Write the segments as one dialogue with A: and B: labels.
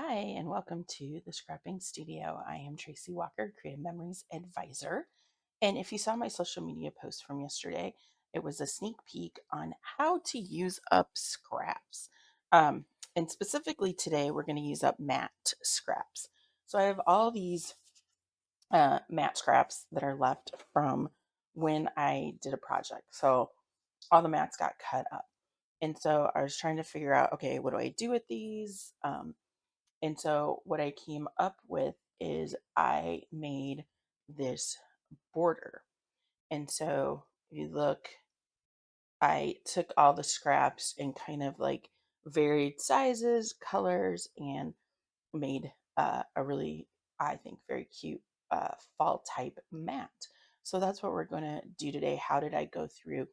A: Hi, and welcome to the Scrapping Studio. I am Tracy Walker, Creative Memories Advisor. And if you saw my social media post from yesterday, it was a sneak peek on how to use up scraps. Um, and specifically today, we're going to use up matte scraps. So I have all these matte scraps that are left from when I did a project. So all the mats got cut up. And so I was trying to figure out, okay, what do I do with these? And so what I came up with is I made this border. And so if you look, I took all the scraps and kind of like varied sizes, colors, and made a really, I think, very cute fall type mat. So that's what we're going to do today. How did I go through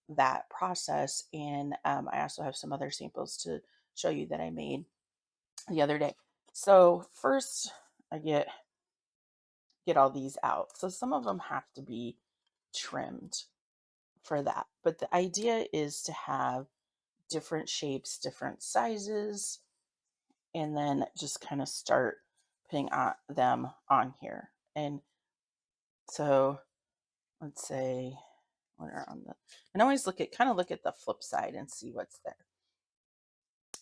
A: that process? And I also have some other samples to show you that I made the other day. So first I get all these out. So some of them have to be trimmed for that. But the idea is to have different shapes, different sizes, and then just kind of start putting them on here. And so let's say we're on the, and always look at the flip side and see what's there.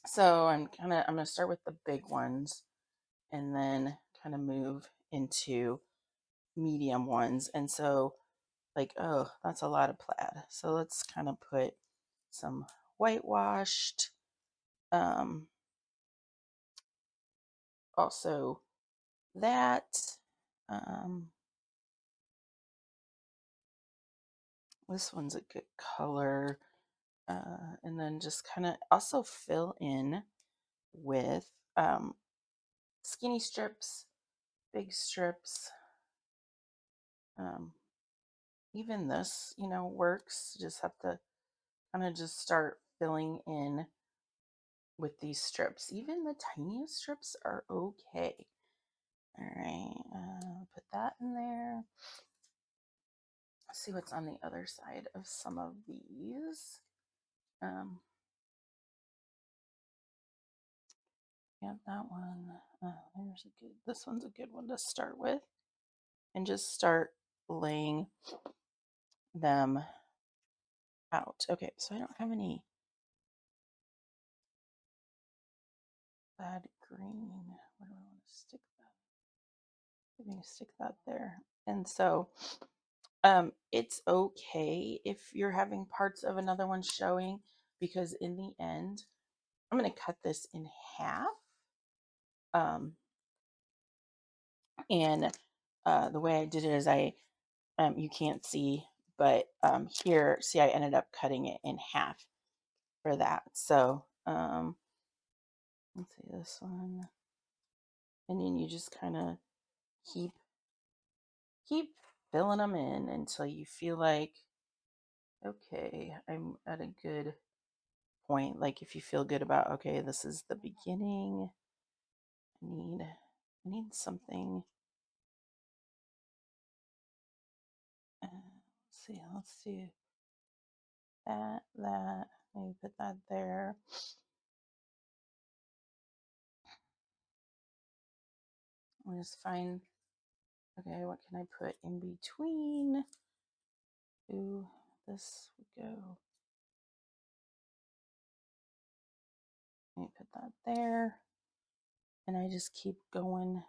A: So I'm going to start with the big ones and then kind of move into medium ones. And so like, oh, that's a lot of plaid. So let's kind of put some whitewashed, um, also that, um, this one's a good color. And then just kind of also fill in with skinny strips, big strips. Um, Even this, works. Just have to kind of just start filling in with these strips. Even the tiniest strips are okay. All right, put that in there. Let's see what's on the other side of some of these. Um, yeah, that one. There's a good. This one's a good one to start with, and just start laying them out. Okay, so I don't have any bad green. Where do I want to stick that? I'm going to stick that there. And so it's okay if you're having parts of another one showing, because in the end, I'm going to cut this in half. Um, and the way I did it is you can't see, but here, see, I ended up cutting it in half for that. So let's see this one. And then you just kind of keep filling them in until you feel like, okay, I'm at a good point. Like if you feel good about, okay, this is the beginning. I need something. Let's see, let's do that. Maybe put that there. I'll just find, okay, what can I put in between? Ooh, this would go. Let me put that there. And I just keep going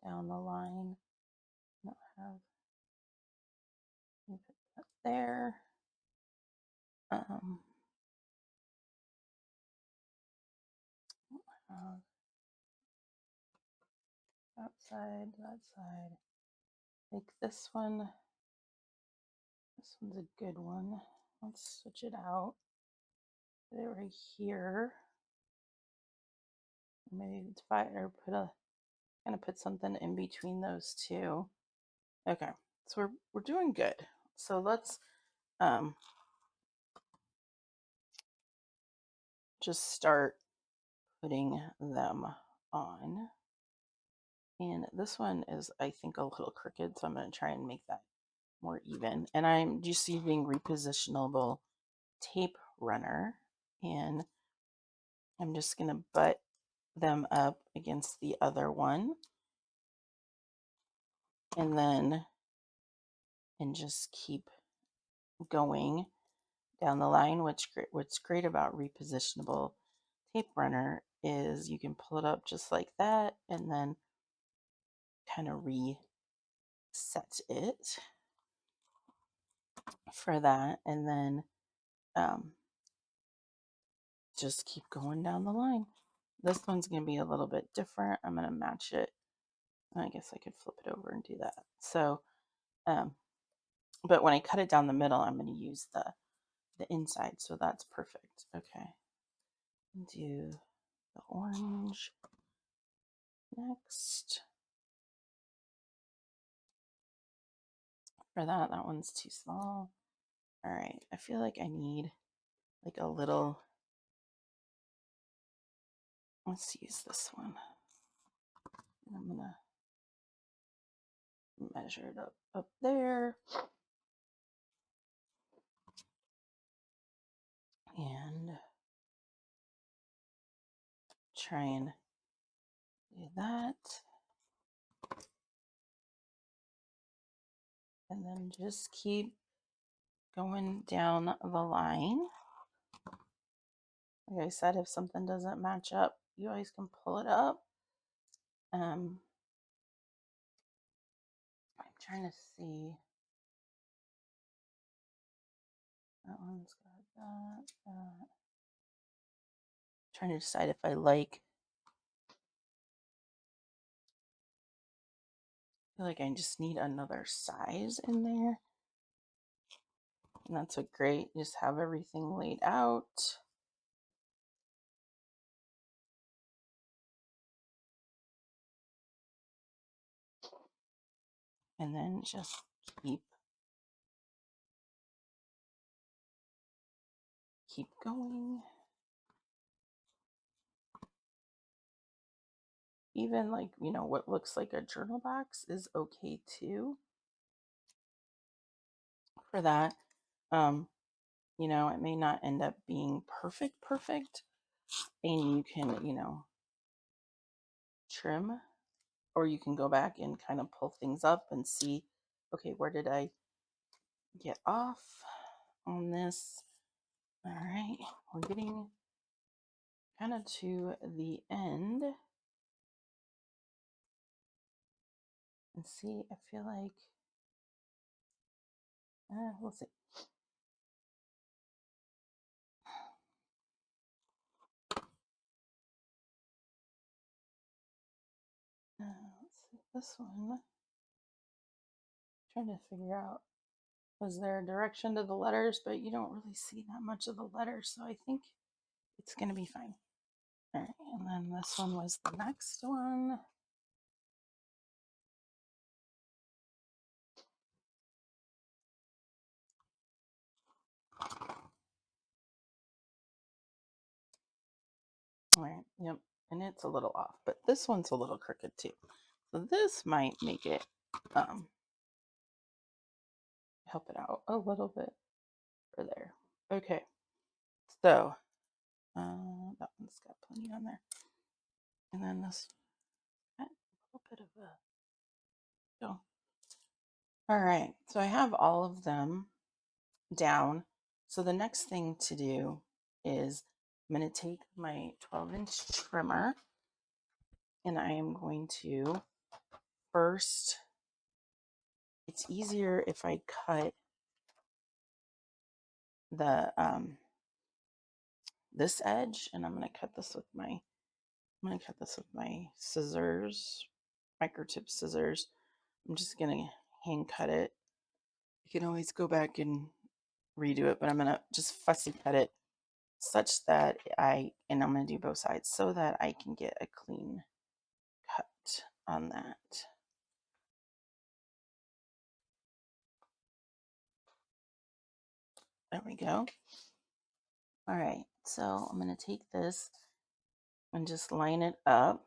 A: down the line. I don't have, let me put that there. That side, that side. Like this one. This one's a good one. Let's switch it out. Put it right here. Maybe it's fine, or put something in between those two. Okay, so we're doing good. So let's just start putting them on. And this one is, I think, a little crooked, so I'm going to try and make that more even. And I'm just using Repositionable tape runner, and I'm just going to butt them up against the other one, and then just keep going down the line. What's great about repositionable tape runner is you can pull it up just like that and then kind of reset it for that, and then um, just keep going down the line. This one's going to be a little bit different. I'm going to match it. I guess I could flip it over and do that. So, but when I cut it down the middle, I'm going to use the inside. So that's perfect. Okay. Do the orange next. For that one's too small. All right. I feel like I need like a little, let's use this one. And I'm going to measure it up there. And try and do that. And then just keep going down the line. Like I said, if something doesn't match up, you always can pull it up. I'm trying to see. That one's got that. Trying to decide if I like. I feel like I just need another size in there. And that's a great, just have everything laid out. And then just keep going. Even like, what looks like a journal box is okay too for that. It may not end up being perfect, and you can, trim, or you can go back and kind of pull things up and see, okay, where did I get off on this? All right, we're getting kind of to the end. And see, I feel like, we'll see. Let's see, this one, trying to figure out, was there a direction to the letters, but you don't really see that much of the letters, so I think it's going to be fine. All right, and then this one was the next one. All right, yep, and it's a little off, but this one's a little crooked too. So this might make it help it out a little bit for there. Okay, so that one's got plenty on there. And then this, a little bit of a, oh. All right, so I have all of them down. So the next thing to do is I'm going to take my 12-inch trimmer, and I am going to first, it's easier if I cut the this edge, and I'm going to cut this with my scissors, microtip scissors. I'm just going to hand cut it. You can always go back and redo it, but I'm going to just fussy cut it such that I'm going to do both sides so that I can get a clean cut on that. There we go. All right, so I'm going to take this and just line it up.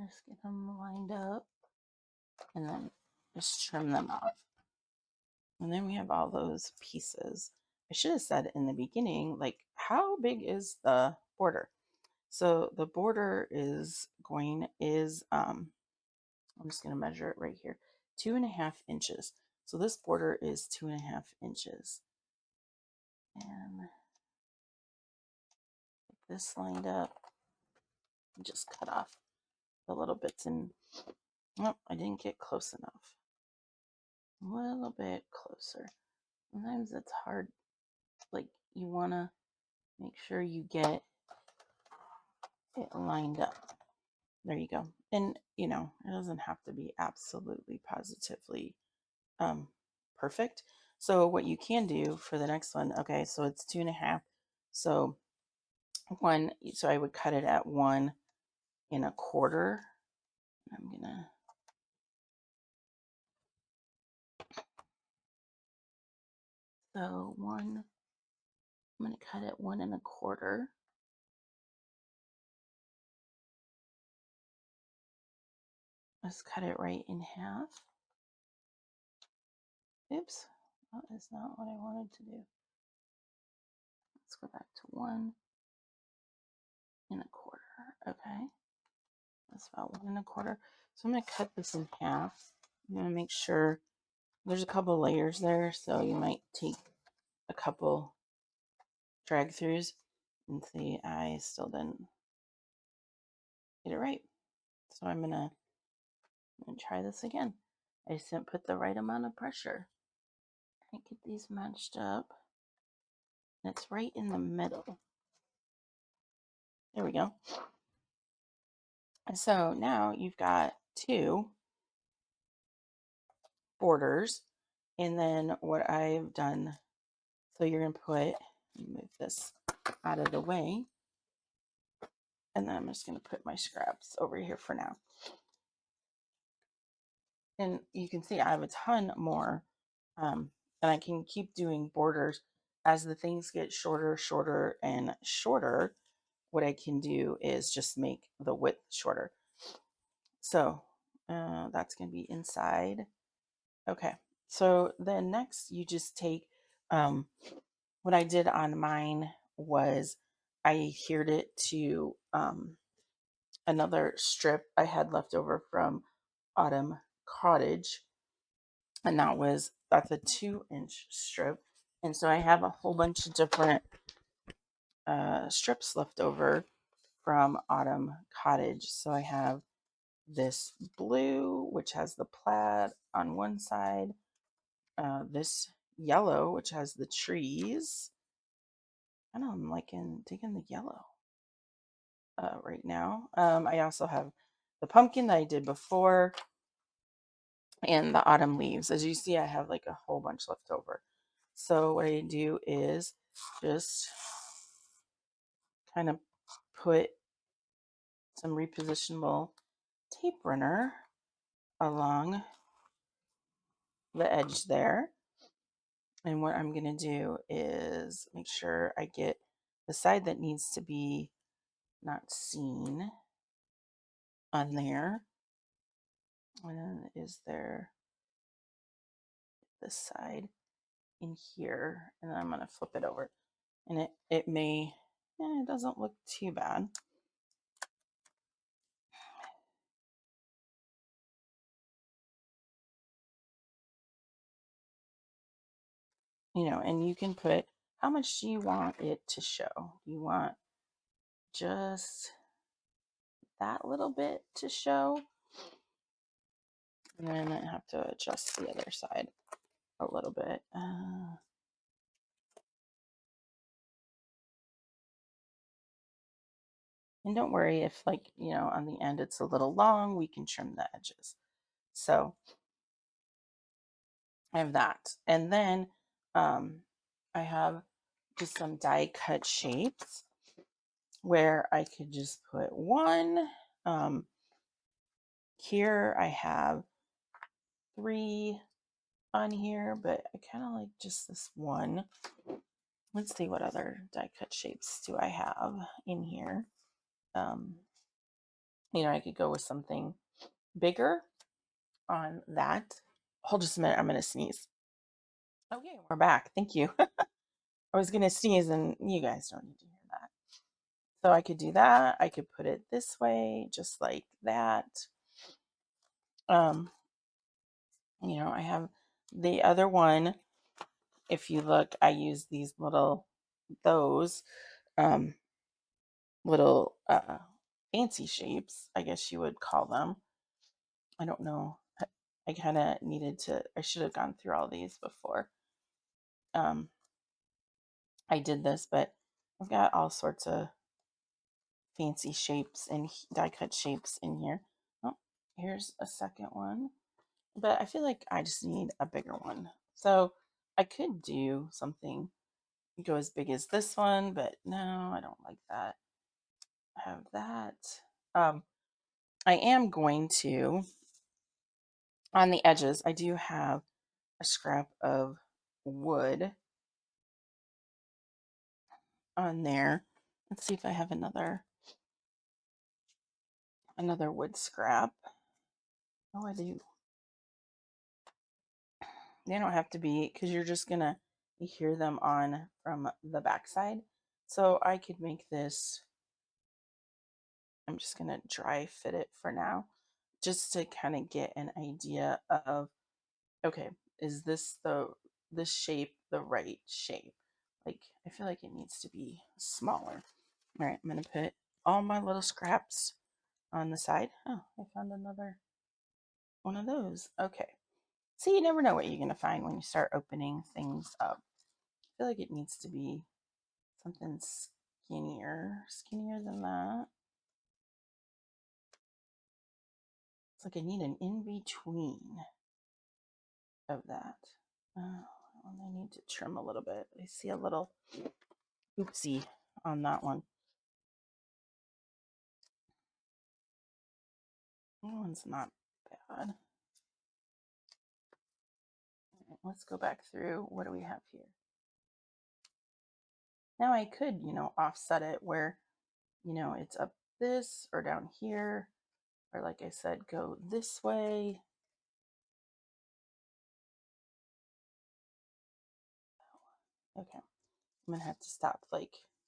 A: Just get them lined up and then just trim them off. And then we have all those pieces. I should have said in the beginning, like, how big is the border? So the border I'm just going to measure it right here, 2.5 inches. So this border is 2.5 inches. And get this lined up and just cut off the little bits. And oh, I didn't get close enough. A little bit closer. Sometimes it's hard. Like, you want to make sure you get it lined up. There you go. And, it doesn't have to be absolutely positively perfect. So what you can do for the next one, okay, so it's 2.5. So I would cut it at 1.25. I'm gonna I'm gonna cut it 1.25. Let's cut it right in half. Oops, that is not what I wanted to do. Let's go back to 1.25. Okay, that's about 1.25. So I'm gonna cut this in half. I'm gonna make sure there's a couple layers there, so you might take a couple drag throughs and see I still didn't get it right. So I'm gonna try this again. I just didn't put the right amount of pressure. I get these matched up. And it's right in the middle. There we go. And so now you've got two borders. And then what I've done, so you're going to move this out of the way. And then I'm just going to put my scraps over here for now. And you can see I have a ton more. And I can keep doing borders as the things get shorter, shorter, and shorter. What I can do is just make the width shorter. So that's going to be inside. Okay. So then next you just take, what I did on mine was I adhered it to another strip I had left over from Autumn Cottage. And that's a 2-inch strip. And so I have a whole bunch of different strips left over from Autumn Cottage. So I have this blue, which has the plaid on one side, this yellow, which has the trees. I know I'm taking the yellow right now. I also have the pumpkin that I did before and the autumn leaves. As you see, I have like a whole bunch left over. So what I do is just kind of put some repositionable tape runner along the edge there. And what I'm going to do is make sure I get the side that needs to be not seen on there. And then is there this side in here? And then I'm going to flip it over. And it doesn't look too bad. And you can put, how much do you want it to show? Do you want just that little bit to show? And then I have to adjust the other side a little bit. And don't worry if on the end it's a little long, we can trim the edges. So I have that. And then I have just some die cut shapes where I could just put one. Here I have 3 on here, but I kind of like just this one. Let's see what other die cut shapes do I have in here. I could go with something bigger on that. Hold just a minute, I'm going to sneeze. Okay, we're back. Thank you. I was going to sneeze and you guys don't need to hear that. So I could do that. I could put it this way, just like that. Um, I have the other one. If you look, I use those um, little fancy shapes, I guess you would call them. I don't know. I kind of I should have gone through all these before I did this, but I've got all sorts of fancy shapes and die cut shapes in here. Oh, here's a second one, but I feel like I just need a bigger one. So I could do something go as big as this one, but no, I don't like that. I have that. I am going to, on the edges, I do have a scrap of wood on there. Let's see if I have another wood scrap. Oh, I do. They don't have to be because you're just gonna hear them on from the backside. So I could make this. I'm just gonna dry fit it for now, just to kind of get an idea of, okay, is this shape the right shape? Like, I feel like it needs to be smaller. All right, I'm gonna put all my little scraps on the side. Oh, I found another one of those. Okay. See, you never know what you're gonna find when you start opening things up. I feel like it needs to be something skinnier than that. It's like I need an in-between of that. I need to trim a little bit. I see a little oopsie on that one. That one's not bad. Right, let's go back through. What do we have here? Now I could, offset it where, it's up this or down here, or like I said, go this way. Okay, I'm gonna have to stop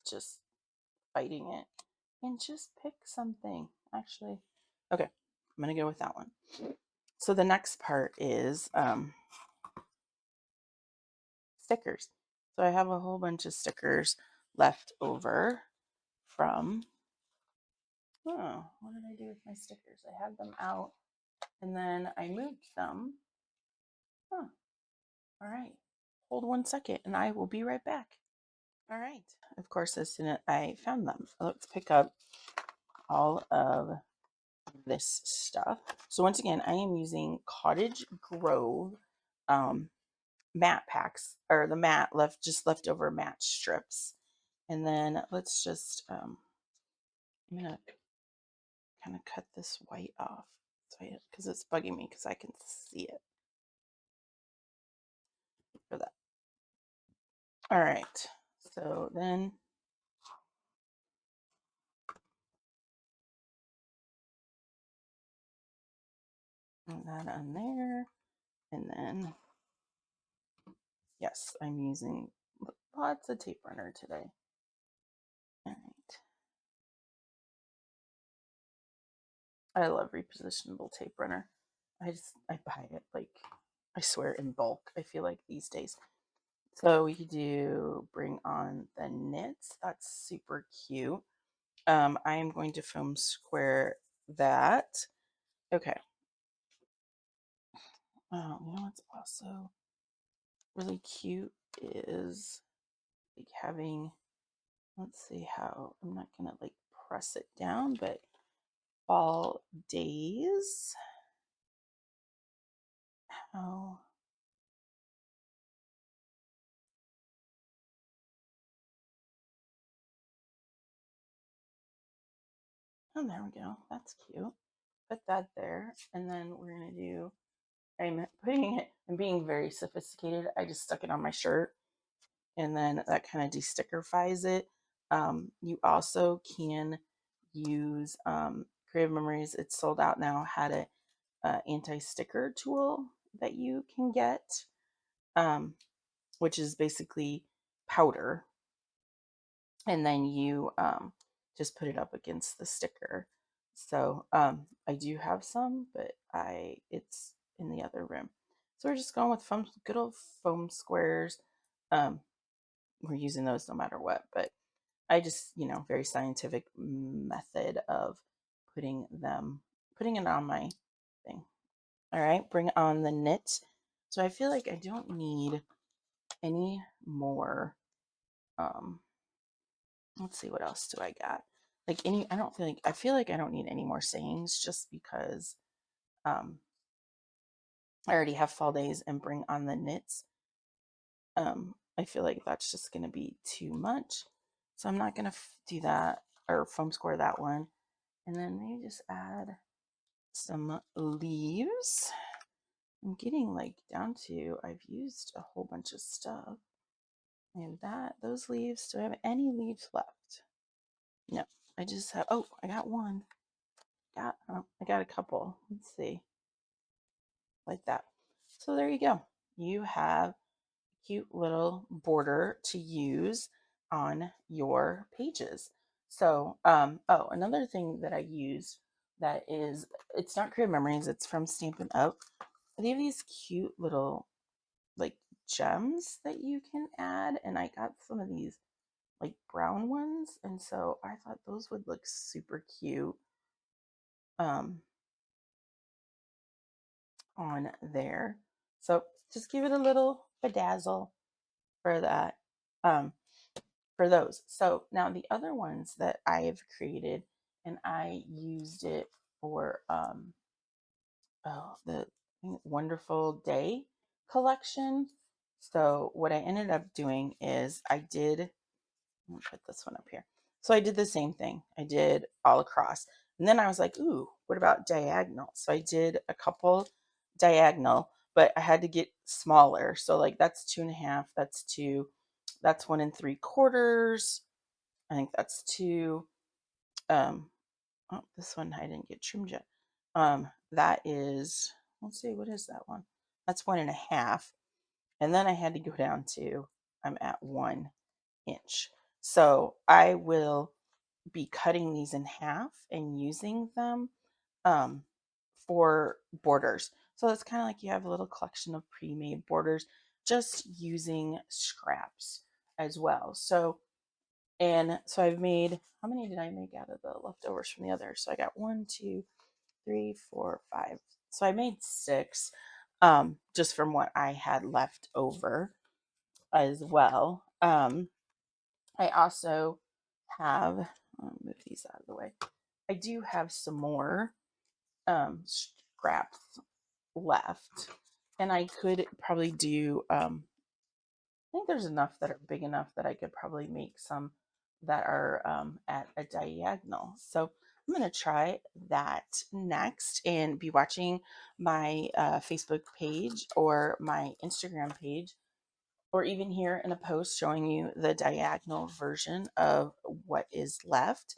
A: just fighting it and just pick something. Actually, okay, I'm gonna go with that one. So the next part is stickers. So I have a whole bunch of stickers left over from, oh, what did I do with my stickers? I had them out and then I moved them. Huh. All right. Hold 1 second and I will be right back. All right. Of course, as soon as I found them, let's pick up all of this stuff. So once again, I am using Cottage Grove matte packs, or the matte leftover matte strips. And then let's just, I'm gonna kind of cut this white off because it's bugging me because I can see it for that. All right, so then that on there, and then yes, I'm using lots of tape runner today. All right. I love repositionable tape runner. I buy it I swear in bulk. I feel like these days. So we could do bring on the knits. That's super cute. I am going to foam square that. Okay. What's also really cute is having, let's see how, I'm not gonna press it down, but fall days. How Oh, there we go. That's cute. Put that there. And then we're going to do, I'm being very sophisticated. I just stuck it on my shirt and then that kind of destickifies it. You also can use Creative Memories, it's sold out now, had a anti-sticker tool that you can get, um, which is basically powder, and then you just put it up against the sticker. So I do have some, but it's in the other room. So we're just going with foam, good old foam squares. Um, we're using those no matter what, but I just, very scientific method of putting it on my thing. All right, bring on the knit. So I feel like I don't need any more. Um, let's see, what else do I got? I feel like I don't need any more sayings just because um, I already have fall days and bring on the knits. I feel like that's just going to be too much. So I'm not going to do that or foam score that one. And then maybe just add some leaves. I'm getting like down to, I've used a whole bunch of stuff. And those leaves, do I have any leaves left? No, I just have, oh, I got one. I got a couple. Let's see, like that. So there you go. You have a cute little border to use on your pages. So, oh, another thing that I use that is, it's not Creative Memories, it's from Stampin' Up. They have these cute little like gems that you can add, and I got some of these like brown ones, and so I thought those would look super cute um on there. So just give it a little bedazzle for that, um for those. So now the other ones that I have created, and I used it for the Wonderful Day collection. So what I ended up doing is let me put this one up here. So I did the same thing. I did all across. And then I was like, ooh, what about diagonal? So I did a couple diagonal, but I had to get smaller. So like that's 2.5, that's 2, that's 1 3/4. I think that's 2. Oh, this one I didn't get trimmed yet. That is, let's see, what is that one? That's 1.5. And then I had to go down to, I'm at 1 inch. So I will be cutting these in half and using them um, for borders. So it's kind of like you have a little collection of pre-made borders, just using scraps as well. So, and so I've made, how many did I make out of the leftovers from the other? So I got 1, 2, 3, 4, 5. So I made 6 just from what I had left over as well. I also have, I'll move these out of the way. I do have some more scraps left, and I could probably do, I think there's enough that are big enough that I could probably make some that are at a diagonal. So I'm going to try that next and be watching my Facebook page or my Instagram page, or even here in a post showing you the diagonal version of what is left.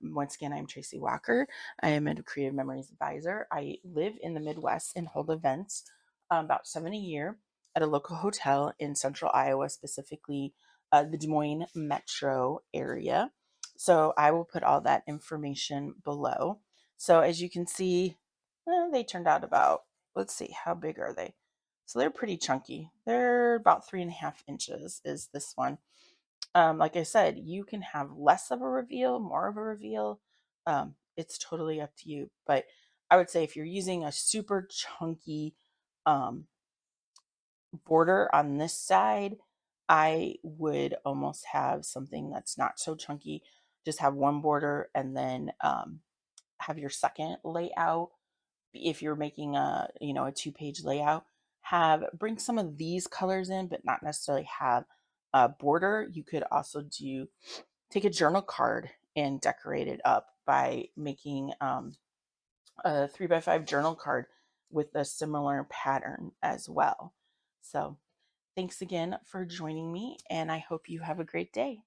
A: Once again, I'm Tracy Walker. I am a Creative Memories advisor. I live in the Midwest and hold events about 7 a year at a local hotel in central Iowa, specifically the Des Moines metro area. So I will put all that information below. So as you can see, they turned out about, let's see, how big are they? So they're pretty chunky. They're about 3.5 inches is this one. Like I said, you can have less of a reveal, more of a reveal. It's totally up to you. But I would say if you're using a super chunky um, border on this side, I would almost have something that's not so chunky. Just have one border and then have your second layout. If you're making a 2-page layout, bring some of these colors in, but not necessarily have a border. You could also take a journal card and decorate it up by making a 3x5 journal card with a similar pattern as well. So thanks again for joining me, and I hope you have a great day.